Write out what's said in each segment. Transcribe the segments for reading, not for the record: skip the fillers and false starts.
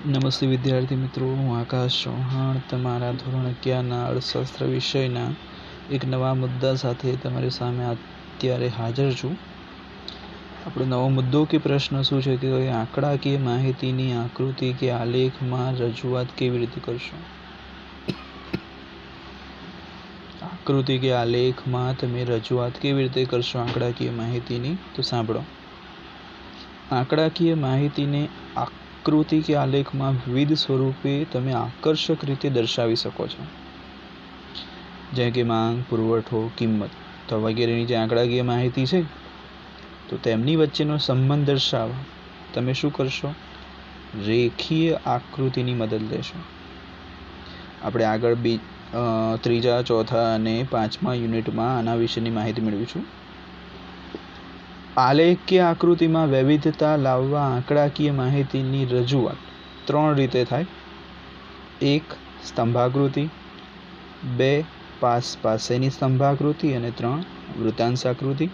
નમસ્તે વિદ્યાર્થી મિત્રો, હું આકાશ ચૌહાણ તમારા ધોરણ 11ના અર્થશાસ્ત્ર વિષયના એક નવા મુદ્દા સાથે તમારી સામે અત્યારે હાજર છું. આપણો નવો મુદ્દો કે પ્રશ્ન શું છે કે આંકડાકીય માહિતીની આકૃતિ કે આલેખમાં રજૂઆત કેવી રીતે કરશો. આકૃતિ કે આલેખમાં તમે રજૂઆત કેવી રીતે કરશો આંકડાકીય માહિતીની? તો સાંભળો. આંકડાકીય માહિતીને આકૃતિ કે આલેખમાં વિવિધ સ્વરૂપે તમે આકર્ષક રીતે દર્શાવી શકો છો, જેમ કે માંગ, પુરવઠો, કિંમત તો વગેરેની જે આંકડાકીય માહિતી છે તો તેમની વચ્ચેનો સંબંધ દર્શાવવા તમે શું કરશો? રેખીય આકૃતિની મદદ લેશો. આપણે આગળ ત્રીજા, ચોથા અને પાંચમા યુનિટમાં આના વિશેની માહિતી મેળવીશું. આલેખ કે આકૃતિમાં વૈવિધ્યતા લાવવા આંકડાકીય માહિતીની રજૂઆત 3 રીતે થાય. 1. સ્તંભાકૃતિ, 2. પાસેની સ્તંભાકૃતિ અને 3. વૃત્તાંશાકૃતિ.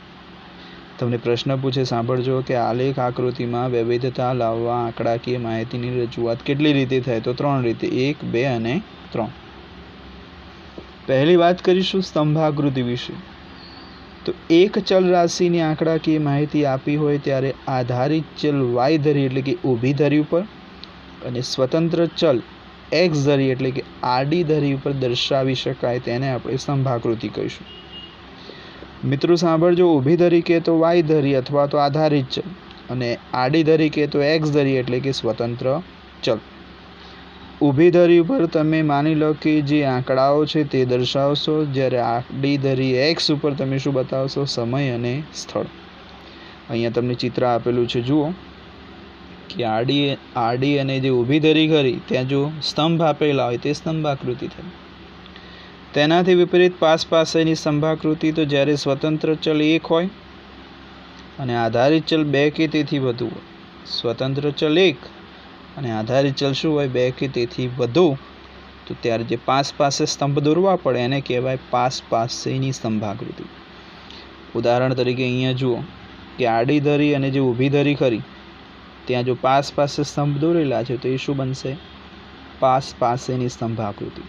તમને પ્રશ્ન પૂછે, સાંભળજો કે આલેખ આકૃતિમાં વૈવિધ્યતા લાવવા આંકડાકીય માહિતીની રજૂઆત કેટલી રીતે થાય? તો 3 રીતે, 1, 2 અને 3. પહેલી વાત કરીશું સ્તંભાકૃતિ વિશે. તો એક ચલ રાશિની આંકડાકીય માહિતી આપી હોય ત્યારે આધારિત ચલ y ધરી એટલે કે ઊભી ધરી ઉપર અને સ્વતંત્ર ચલ x ધરી એટલે કે આડી ધરી ઉપર દર્શાવી શકાય તેને આપણે સ્તંભાકૃતિ કહીશું. મિત્રો સાંભળજો, ઊભી ધરી કે તો y ધરી અથવા તો આધારિત ચલ અને આડી ધરી કે તો x ધરી એટલે કે સ્વતંત્ર ચલ. ઊભી ધરી ઉપર તમે માની લો કે જે આંકડાઓ છે તે દર્શાવશો, જ્યારે આડી ધરી x ઉપર તમે શું બતાવશો? સમય અને સ્થળ. અહીંયા તમને ચિત્ર આપેલું છે, જુઓ કે આડી અને જે ઊભી ધરી કરી ત્યાં જો સ્તંભ આપેલા હોય તે સ્તંભાકૃતિ થાય. તેનાથી વિપરીત પાસેની સ્તંભાકૃતિ તો જ્યારે સ્વતંત્ર ચલ 1 હોય અને આધારિત ચલ 2 કે તેથી વધુ હોય. સ્વતંત્ર ચલ 1 અને આધારિત ચલ શું હોય? 2 કે તેથી વધુ. તો ત્યારે જે પાસે સ્તંભ દોરવા પડે એને કહેવાય પાસેની સ્તંભાકૃતિ. ઉદાહરણ તરીકે અહીંયા જુઓ કે આડી ધરી અને જે ઊભી ધરી ખરી ત્યાં જો પાસે સ્તંભ દોરેલા છે તો એ શું બનશે? પાસેની સ્તંભાકૃતિ.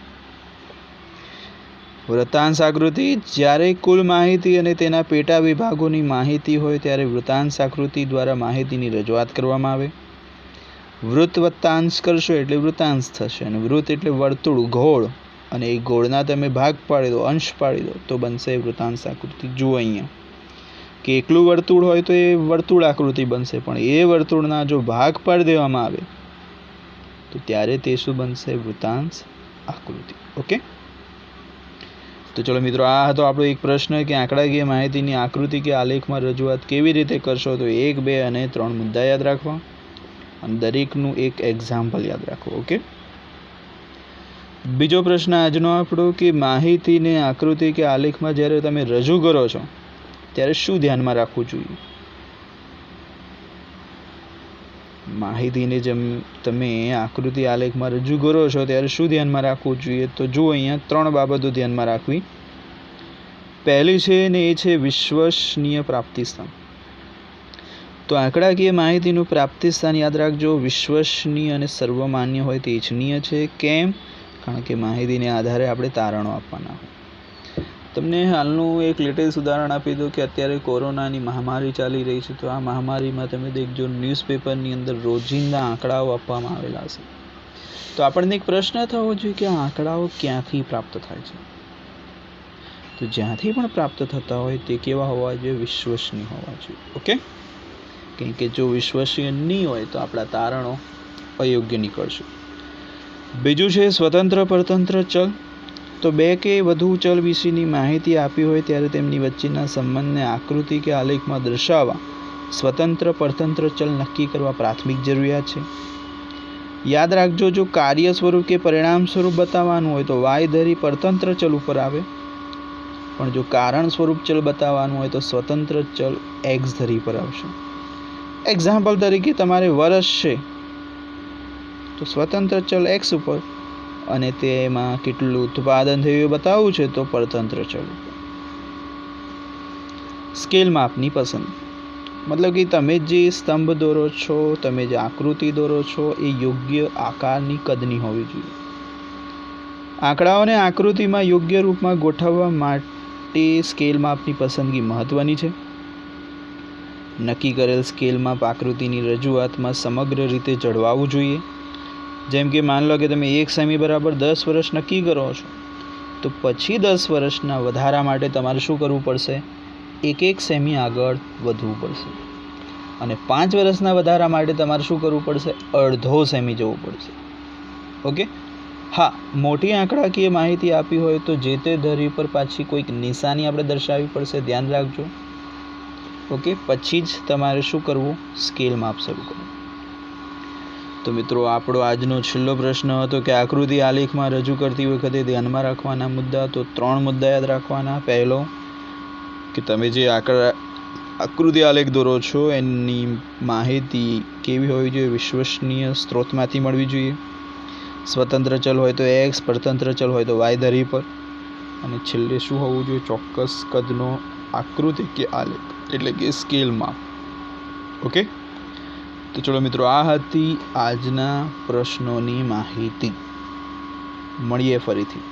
વૃત્તાંશ આકૃતિ, જ્યારે કુલ માહિતી અને તેના પેટા વિભાગોની માહિતી હોય ત્યારે વૃત્તાંશ આકૃતિ દ્વારા માહિતીની રજૂઆત કરવામાં આવે. વૃત્ત વત્તા અંશ કરશો એટલે વૃત્તાંશ થશે, અને વૃત્ત એટલે વર્તુળ, ગોળ, અને એ ગોળના તમે ભાગ પાડી દો, અંશ પાડી દો તો બનશે વૃત્તાંશ આકૃતિ. જુઓ અહીંયા કે એકલું વર્તુળ હોય તો એ વર્તુળ આકૃતિ બનશે, પણ એ વર્તુળના જો ભાગ પાડી દેવામાં આવે તો ત્યારે તે શું બનશે? વૃત્તાંશ આકૃતિ. ઓકે, તો ચલો મિત્રો, આ હતો આપણો એક પ્રશ્ન કે આંકડાકીય માહિતીની આકૃતિ કે આલેખમાં રજૂઆત કેવી રીતે કરશો. તો 1, 2 અને 3 મુદ્દા યાદ રાખવા અને દરેકનું એક એક્ઝામ્પલ યાદ રાખો. ઓકે, બીજો પ્રશ્ન આજનો આપણો કે માહિતીને આકૃતિ કે આલેખમાં જ્યારે તમે રજૂ કરો છો ત્યારે શું ધ્યાનમાં રાખવું જોઈએ? માહિતીને જેમ તમે આકૃતિ આલેખમાં રજૂ કરો છો ત્યારે શું ધ્યાનમાં રાખવું જોઈએ? તો જુઓ, અહીંયા 3 બાબતો ધ્યાનમાં રાખવી. પહેલી છે ને એ છે વિશ્વસનીય પ્રાપ્તિ સ્થાન. તો આંકડાકીય માહિતીનું પ્રાપ્તિ સ્થાન યાદ રાખજો, વિશ્વસનીય અને સર્વમાન્ય હોય તે ઇચ્છનીય છે. કેમ? કારણ કે માહિતીને આધારે આપણે તારણો આપવાના હોય. તમને હાલનું એક લેટેસ્ટ ઉદાહરણ આપી દો કે અત્યારે કોરોનાની મહામારી ચાલી રહી છે. તો આ મહામારીમાં તમે દેખજો ન્યૂઝપેપરની અંદર રોજિંદા આંકડાઓ આપવામાં આવેલા છે. તો આપણને એક પ્રશ્ન થવો જોઈએ કે આ આંકડાઓ ક્યાંથી પ્રાપ્ત થાય છે? તો જ્યાંથી પણ પ્રાપ્ત થતા હોય તે કેવા હોવા જોઈએ? વિશ્વસનીય હોવા જોઈએ. ઓકે, કેમ કે જો વિશ્વસનીય નહીં હોય તો આપણા તારણો અયોગ્ય નીકળશે. બીજું છે સ્વતંત્ર પરતંત્ર ચલ. તો 2 કે વધુ ચલ વિશેની માહિતી આપી હોય ત્યારે તેમની વચ્ચેના સંબંધને આકૃતિ કે આલેખમાં દર્શાવવા સ્વતંત્ર પરતંત્ર ચલ નક્કી કરવા પ્રાથમિક જરૂરિયાત છે. યાદ રાખજો, જો કાર્ય સ્વરૂપ કે પરિણામ સ્વરૂપ બતાવવાનું હોય તો y ધરી પરતંત્ર ચલ ઉપર આવે, પણ જો કારણ સ્વરૂપ ચલ બતાવવાનું હોય તો સ્વતંત્ર ચલ x ધરી પર આવશે. એક્ઝામ્પલ તરીકે તમારે વર્ષ છે તો સ્વતંત્ર ચલ x ઉપર અને તેમાં કેટલું ઉત્પાદન થયું એ બતાવવું છે તો પરતંત્ર ચલ ઉપર. સ્કેલ માપની પસંદ. મતલબ કે તમે જે સ્તંભ દોરો છો, તમે જે આકૃતિ દોરો છો એ યોગ્ય આકારની કદની હોવી જોઈએ. આંકડાઓને આકૃતિમાં યોગ્ય રૂપમાં ગોઠવવા માટે સ્કેલ માપની પસંદગી મહત્વની છે. નક્કી કરેલ સ્કેલ માપ આકૃતિની રજૂઆતમાં સમગ્ર રીતે જળવાવું જોઈએ. જેમ કે માન લો કે તમે 1 સેમી બરાબર 10 વર્ષ નક્કી કરો છો, તો પછી 10 વર્ષના વધારા માટે તમારે શું કરવું પડશે? 1 સેમી આગળ વધવું પડશે. અને 5 વર્ષના વધારા માટે તમારે શું કરવું પડશે? અડધો સેમી જવું પડશે. ઓકે. હા, મોટી આંકડાકીય માહિતી આપી હોય તો જે તે ધરી પર પાછી કોઈક નિશાની આપણે દર્શાવવી પડશે, ધ્યાન રાખજો. ઓકે, પછી જ તમારે શું કરવું? સ્કેલ માપ શરૂ કરવું. તો મિત્રો, આપણો આજનો છેલ્લો પ્રશ્ન હતો કે આકૃતિ આલેખમાં રજૂ કરતી વખતે ધ્યાનમાં રાખવાના મુદ્દા. તો 3 મુદ્દા યાદ રાખવાના. પહેલો કે તમે જે આકૃતિ આલેખ દોરો છો એની માહિતી કેવી હોવી જોઈએ? વિશ્વસનીય સ્ત્રોતમાંથી મળવી જોઈએ. સ્વતંત્ર ચલ હોય તો x, પરતંત્ર ચલ હોય તો y ધરી પર. અને છેલ્લે શું હોવું જોઈએ? ચોક્કસ કદનો આકૃતિ કે આલેખ, એટલે કે સ્કેલ માપ. ઓકે, તો ચલો મિત્રો, આ હતી આજના પ્રશ્નોની માહિતી. મળીએ ફરીથી.